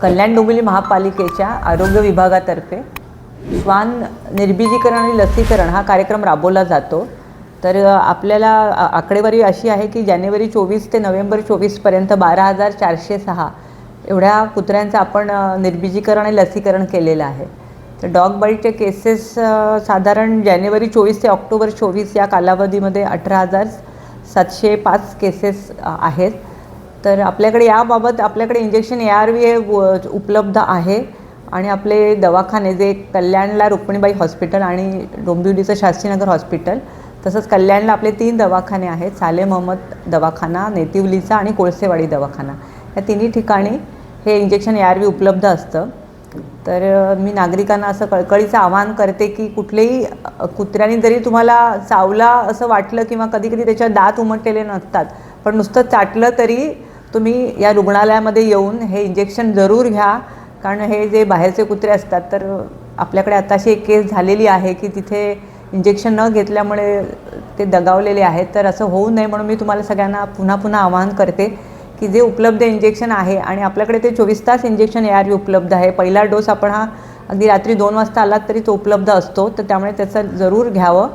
कल्याण डोंबिवली महापालिकेच्या आरोग्य विभागातर्फे श्वान निर्बीजीकरण आणि लसीकरण हा कार्यक्रम राबवला जातो। तर आपल्याला आकडेवारी अशी आहे की जानेवारी 24 ते नोव्हेंबर 24पर्यंत 12,406 एवढ्या कुत्र्यांचं आपण निर्बीजीकरण आणि लसीकरण केलेलं आहे। तर डॉग बाईटचे केसेस साधारण जानेवारी 24 ते ऑक्टोबर 24 या कालावधीमध्ये 18,705 केसेस आहेत। तर आपल्याकडे याबाबत आपल्याकडे इंजेक्शन ARV हे उपलब्ध आहे आणि आपले दवाखाने जे कल्याणला रुक्मिणीबाई हॉस्पिटल आणि डोंबिवलीचं शास्त्रीनगर हॉस्पिटल, तसंच कल्याणला आपले 3 दवाखाने आहेत, साले महमद दवाखाना, नेतिवलीचा आणि कोळसेवाडी दवाखाना। या तिन्ही ठिकाणी हे इंजेक्शन ARV उपलब्ध असतं। तर मी नागरिकांना असं कळकळीचं आवाहन करते की कुठलेही कुत्र्याने जरी तुम्हाला चावला असं वाटलं किंवा कधीकधी त्याच्या दात उमटलेले नसतात, पण नुसतं चाटलं तरी तुम्ही या रुग्णालयामध्ये येऊन हे इंजेक्शन जरूर घ्या। कारण हे जे बाहेरचे कुत्रे असतात, तर आपल्याकडे आताशी एक केस झालेली आहे की तिथे इंजेक्शन न घेतल्यामुळे ते दगावलेले आहेत। तर असं होऊ नये म्हणून मी तुम्हाला सगळ्यांना पुन्हा आवाहन करते की जे उपलब्ध इंजेक्शन आहे आणि आपल्याकडे ते 24 तास इंजेक्शन ARV उपलब्ध आहे। पहिला डोस आपण हा अगदी रात्री 2 वाजता आलात तरी तो उपलब्ध असतो, तर त्यामुळे त्याचं जरूर घ्यावं।